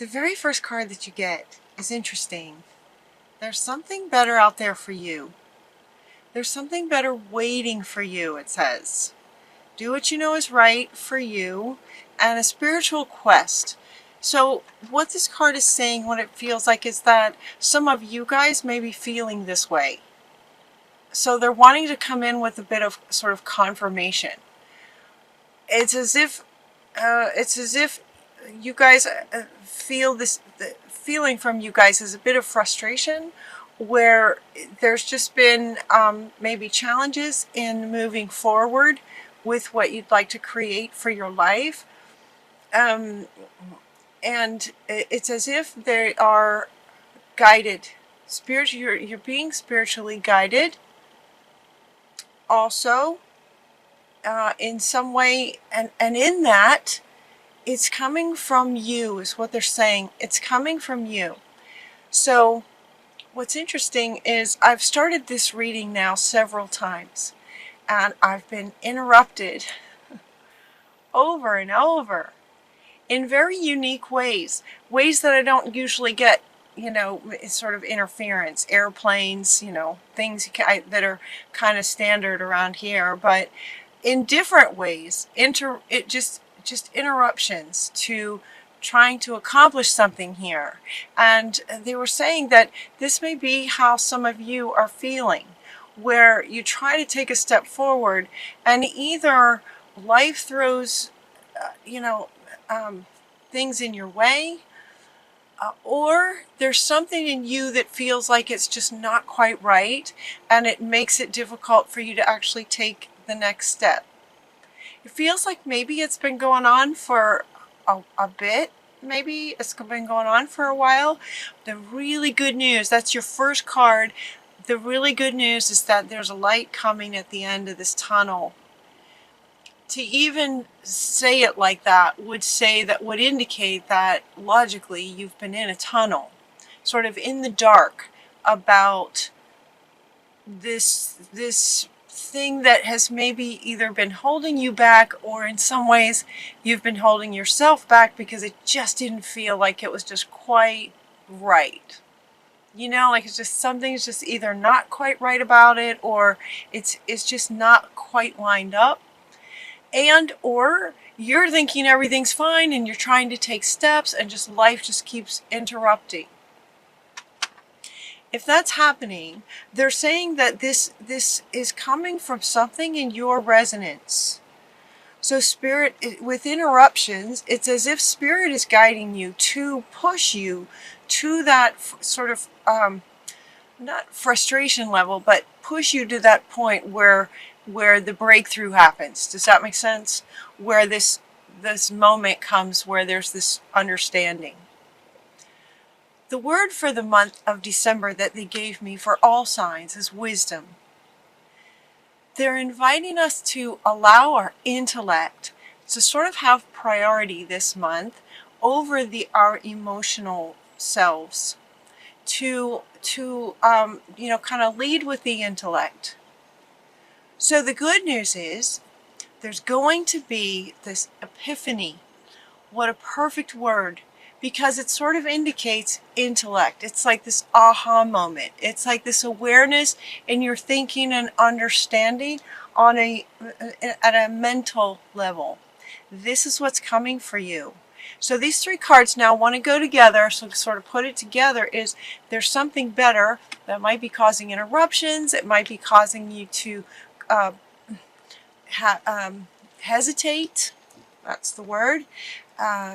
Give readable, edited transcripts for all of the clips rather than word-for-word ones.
The very first card that you get is interesting. There's something better out there for you. There's something better waiting for you, it says. Do what you know is right for you, and a spiritual quest. So what this card is saying, what it feels like, is that some of you guys may be feeling this way. So they're wanting to come in with a bit of sort of confirmation. It's as if you guys feel this. The feeling from you guys is a bit of frustration, where there's just been maybe challenges in moving forward with what you'd like to create for your life. And it's as if they are guided. You're being spiritually guided. Also, in some way, and in that, it's coming from you, is what they're saying. It's coming from you. So what's interesting is I've started this reading now several times, and I've been interrupted over and over in very unique ways that I don't usually get, sort of interference, airplanes, things that are kind of standard around here, but in different ways, just interruptions to trying to accomplish something here. And they were saying that this may be how some of you are feeling, where you try to take a step forward and either life throws things in your way, or there's something in you that feels like it's just not quite right, and it makes it difficult for you to actually take the next step. It feels like maybe it's been going on for a bit. Maybe it's been going on for a while. The really good news, that's your first card. The really good news is that there's a light coming at the end of this tunnel. To even say it like that would indicate that logically you've been in a tunnel, sort of in the dark, about this thing that has maybe either been holding you back, or in some ways you've been holding yourself back because it just didn't feel like it was just quite right. Like it's just, something's just either not quite right about it, or it's just not quite lined up. And or you're thinking everything's fine and you're trying to take steps and just life just keeps interrupting. If that's happening, they're saying that this is coming from something in your resonance. So Spirit, with interruptions, it's as if Spirit is guiding you to push you to that sort of, not frustration level, but push you to that point where the breakthrough happens. Does that make sense? Where this moment comes where there's this understanding. The word for the month of December that they gave me for all signs is wisdom. They're inviting us to allow our intellect to sort of have priority this month over our emotional selves, to kind of lead with the intellect. So the good news is there's going to be this epiphany. What a perfect word, because it sort of indicates intellect. It's like this aha moment. It's like this awareness in your thinking and understanding at a mental level. This is what's coming for you. So these three cards now want to go together. So to sort of put it together is there's something better that might be causing interruptions. It might be causing you to hesitate. That's the word.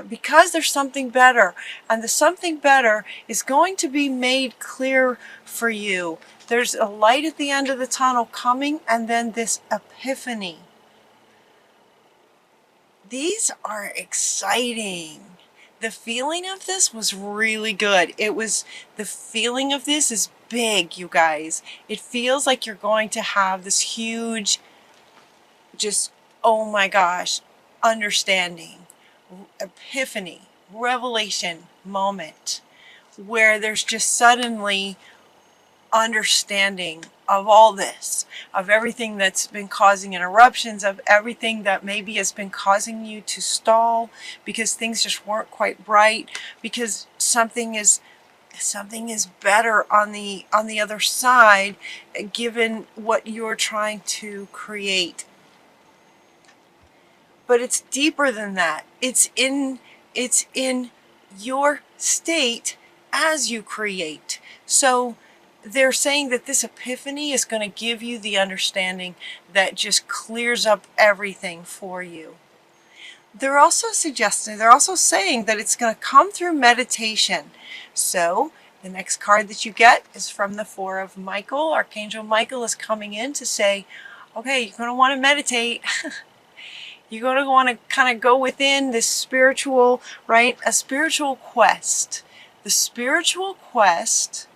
Because there's something better, and the something better is going to be made clear for you. There's a light at the end of the tunnel coming, and then this epiphany. These are exciting. The feeling of this was really good. The feeling of this is big, you guys. It feels like you're going to have this huge, just, oh my gosh, understanding, epiphany, revelation moment, where there's just suddenly understanding of all this, of everything that's been causing interruptions, of everything that maybe has been causing you to stall because things just weren't quite right, because something is better on the other side, given what you're trying to create. But it's deeper than that. It's in your state as you create. So they're saying that this epiphany is going to give you the understanding that just clears up everything for you. They're also saying that it's going to come through meditation. So the next card that you get is from the Four of Michael. Archangel Michael is coming in to say, okay, you're going to want to meditate. You're going to want to kind of go within this spiritual, right? A spiritual quest. The spiritual quest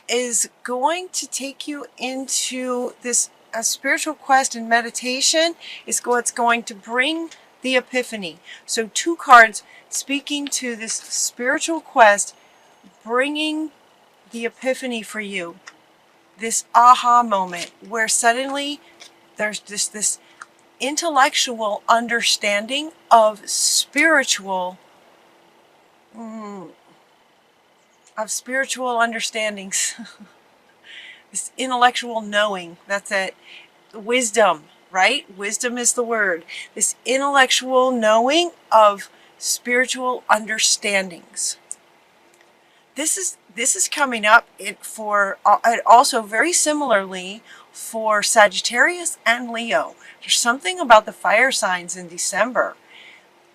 is going to take you into this, a spiritual quest and meditation is what's going to bring the epiphany. So 2 cards speaking to this spiritual quest, bringing the epiphany for you. This aha moment where suddenly there's just this intellectual understanding of spiritual understandings. This intellectual knowing, that's it. Wisdom, right? Wisdom is the word. This intellectual knowing of spiritual understandings. This is coming up for also very similarly for Sagittarius and Leo. There's something about the fire signs in December.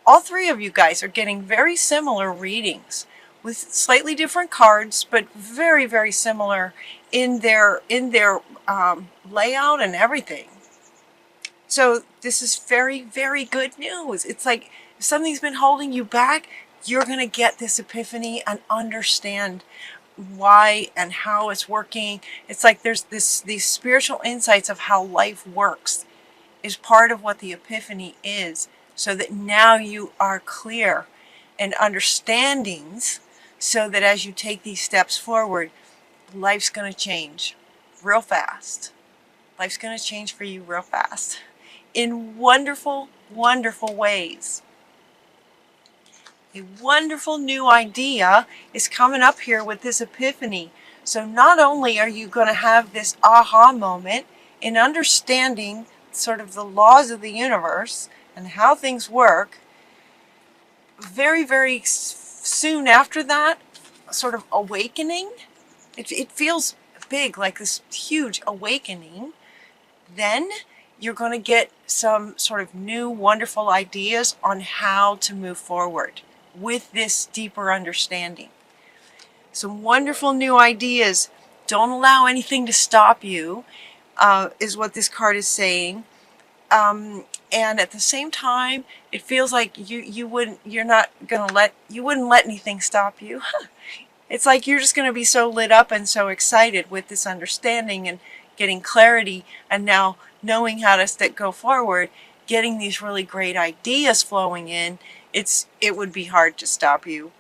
All 3 of you guys are getting very similar readings with slightly different cards, but very, very similar in their layout and everything. So this is very, very good news. It's like if something's been holding you back, you're going to get this epiphany and understand why and how it's working. It's like there's these spiritual insights of how life works is part of what the epiphany is, so that now you are clear and understandings, so that as you take these steps forward, life's going to change real fast. Life's going to change for you real fast in wonderful, wonderful ways. A wonderful new idea is coming up here with this epiphany. So not only are you going to have this aha moment in understanding sort of the laws of the universe and how things work, very, very soon after that, sort of awakening. It feels big, like this huge awakening. Then you're going to get some sort of new, wonderful ideas on how to move forward with this deeper understanding. Some wonderful new ideas. Don't allow anything to stop you, is what this card is saying. And at the same time, it feels like you wouldn't let anything stop you. It's like you're just going to be so lit up and so excited with this understanding and getting clarity, and now knowing how to go forward, getting these really great ideas flowing in. It would be hard to stop you.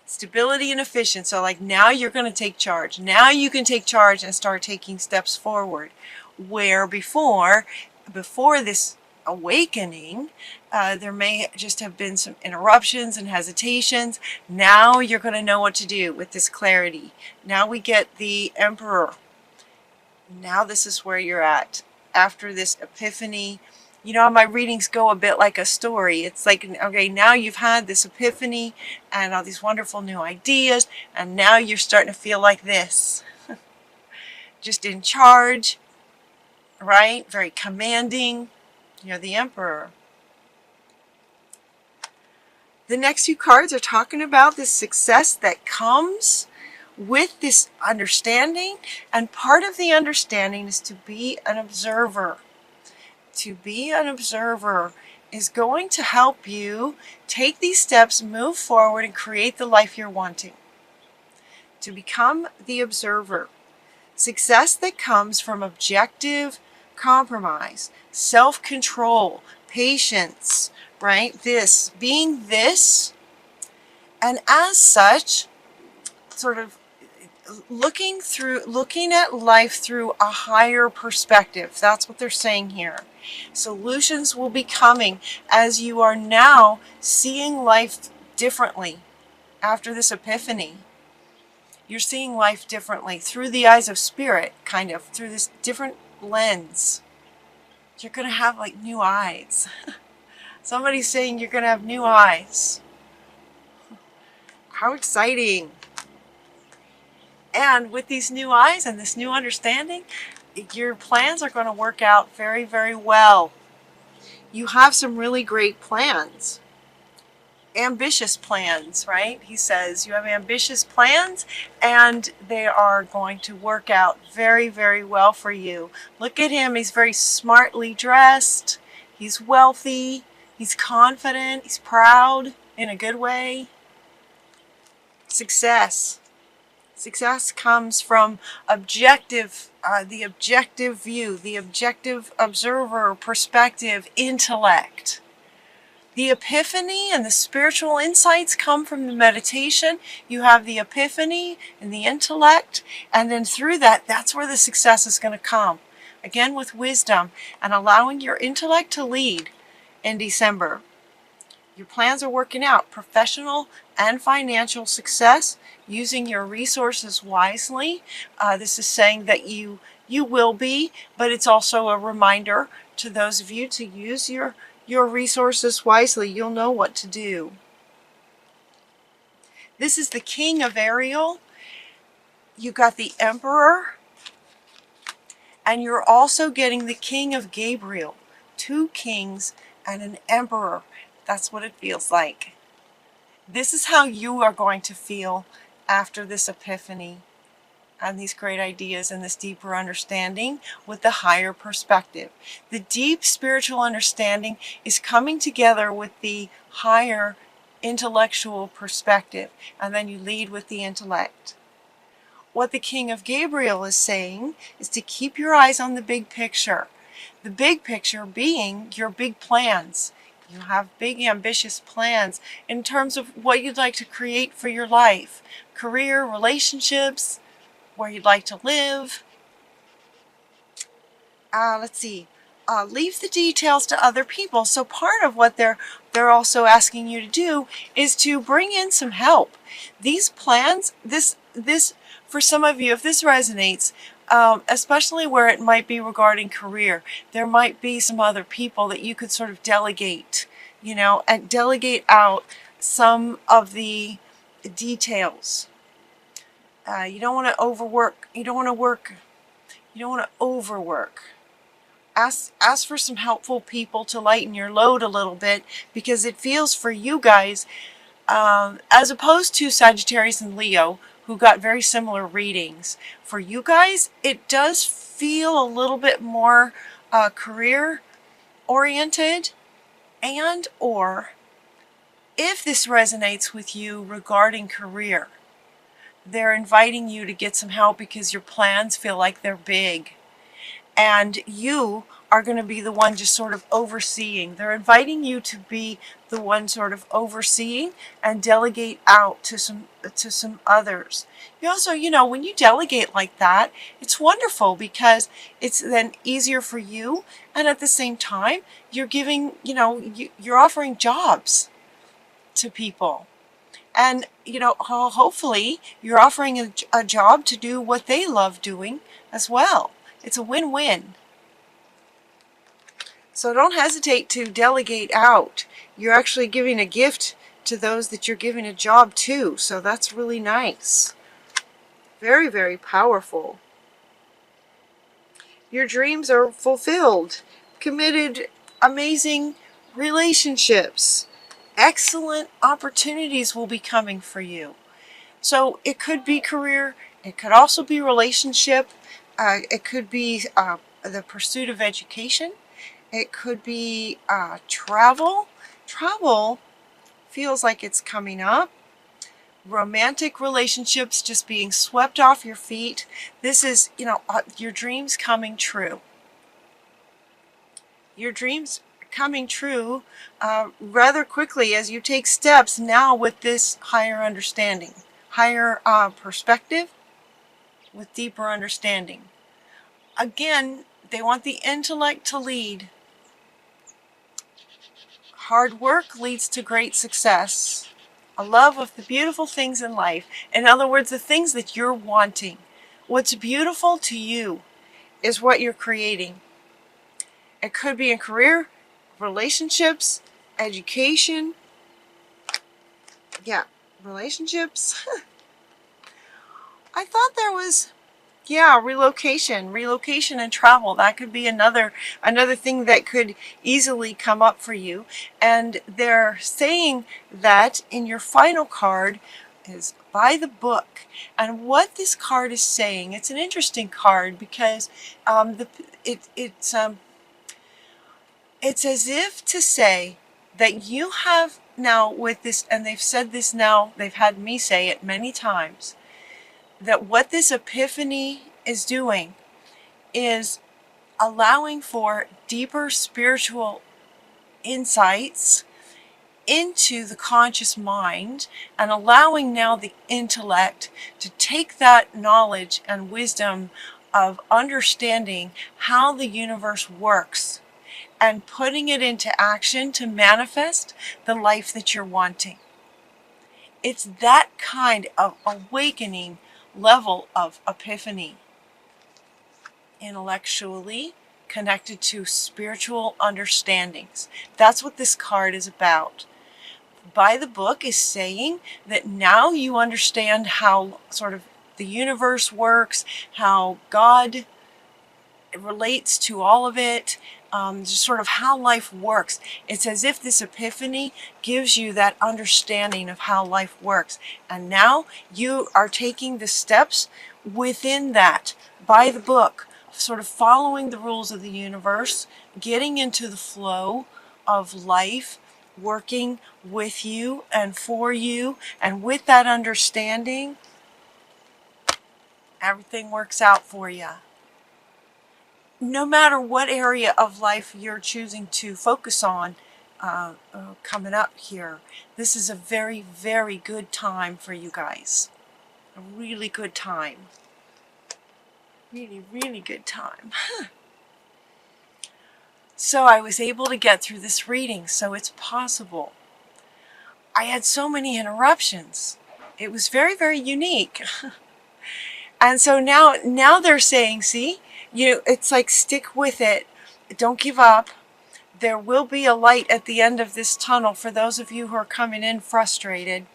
Stability and efficiency. So like now you're going to take charge. Now you can take charge and start taking steps forward. Where before this awakening, there may just have been some interruptions and hesitations. Now you're going to know what to do with this clarity. Now we get the Emperor. Now this is where you're at after this epiphany. You know, my readings go a bit like a story. It's like, okay, now you've had this epiphany and all these wonderful new ideas, and now you're starting to feel like this. Just in charge, right? Very commanding. You're the Emperor. The next few cards are talking about this success that comes with this understanding, and part of the understanding is to be an observer. To be an observer is going to help you take these steps, move forward, and create the life you're wanting. To become the observer. Success that comes from objective compromise, self-control, patience, right? Being this, and as such, sort of looking at life through a higher perspective. That's what they're saying here. Solutions will be coming as you are now seeing life differently after this epiphany. You're seeing life differently through the eyes of spirit, kind of, through this different lens. You're going to have like new eyes. Somebody's saying you're going to have new eyes. How exciting. And with these new eyes and this new understanding, your plans are going to work out very, very well. You have some really great plans. Ambitious plans, right? He says you have ambitious plans and they are going to work out very, very well for you. Look at him. He's very smartly dressed. He's wealthy. He's confident. He's proud in a good way. Success. Success comes from objective, the objective view, the objective observer, perspective, intellect. The epiphany and the spiritual insights come from the meditation. You have the epiphany and the intellect, and then through that, that's where the success is going to come. Again, with wisdom and allowing your intellect to lead in December. Your plans are working out. Professional and financial success, using your resources wisely. This is saying that you will be, but it's also a reminder to those of you to use your resources wisely. You'll know what to do. This is the King of Ariel. You got the Emperor, and you're also getting the King of Gabriel. 2 kings and an emperor. That's what it feels like. This is how you are going to feel after this epiphany and these great ideas and this deeper understanding with the higher perspective. The deep spiritual understanding is coming together with the higher intellectual perspective, and then you lead with the intellect. What the King of Gabriel is saying is to keep your eyes on the big picture. The big picture being your big plans. You have big ambitious plans in terms of what you'd like to create for your life. Career, relationships, where you'd like to live. Let's see. Leave the details to other people. So part of what they're also asking you to do is to bring in some help. These plans, this for some of you, if this resonates, especially where it might be regarding career, there might be some other people that you could sort of delegate, and delegate out some of the details. You don't want to overwork. You don't want to overwork. Ask for some helpful people to lighten your load a little bit, because it feels for you guys, as opposed to Sagittarius and Leo, who got very similar readings. For you guys, it does feel a little bit more career oriented, and or if this resonates with you regarding career, they're inviting you to get some help because your plans feel like they're big. And you are going to be the one just sort of overseeing. They're inviting you to be the one sort of overseeing and delegate out to some others. You also, when you delegate like that, it's wonderful because it's then easier for you, and at the same time, you're giving, you're offering jobs to people. And, hopefully you're offering a job to do what they love doing as well. It's a win-win. So don't hesitate to delegate out. You're actually giving a gift to those that you're giving a job to. So that's really nice. Very, very powerful. Your dreams are fulfilled. Committed, amazing relationships. Excellent opportunities will be coming for you. So it could be career. It could also be relationship. It could be the pursuit of education. It could be travel. Travel feels like it's coming up. Romantic relationships just being swept off your feet. This is, your dreams coming true. Your dreams coming true rather quickly as you take steps now with this higher understanding, higher perspective. with deeper understanding. Again, they want the intellect to lead. Hard work leads to great success. A love of the beautiful things in life. In other words, the things that you're wanting. What's beautiful to you is what you're creating. It could be in career, relationships, education. Yeah, relationships. I thought there was, yeah, relocation and travel. That could be another thing that could easily come up for you. And they're saying that in your final card is by the book. And what this card is saying, it's an interesting card because it's as if to say that you have now with this, and they've said this now, they've had me say it many times, that what this epiphany is doing is allowing for deeper spiritual insights into the conscious mind and allowing now the intellect to take that knowledge and wisdom of understanding how the universe works and putting it into action to manifest the life that you're wanting. It's that kind of awakening level of epiphany, intellectually connected to spiritual understandings. That's what this card is about. By the book is saying that now you understand how sort of the universe works, how God relates to all of it, just sort of how life works. It's as if this epiphany gives you that understanding of how life works. And now you are taking the steps within that by the book, sort of following the rules of the universe, getting into the flow of life, working with you and for you. And with that understanding, everything works out for you. No matter what area of life you're choosing to focus on coming up here, this is a very, very good time for you guys. A really good time. Really, really good time. So I was able to get through this reading, so it's possible. I had so many interruptions. It was very, very unique. And so now they're saying, see, it's like stick with it. Don't give up. There will be a light at the end of this tunnel for those of you who are coming in frustrated.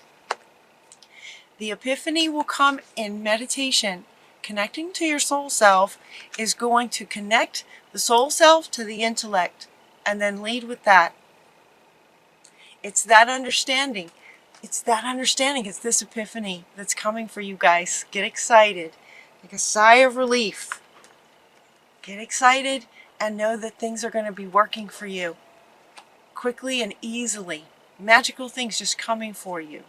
The epiphany will come in meditation. Connecting to your soul self is going to connect the soul self to the intellect and then lead with that. It's that understanding. It's that understanding. It's this epiphany that's coming for you guys. Get excited. Take a sigh of relief. Get excited and know that things are going to be working for you quickly and easily. Magical things just coming for you.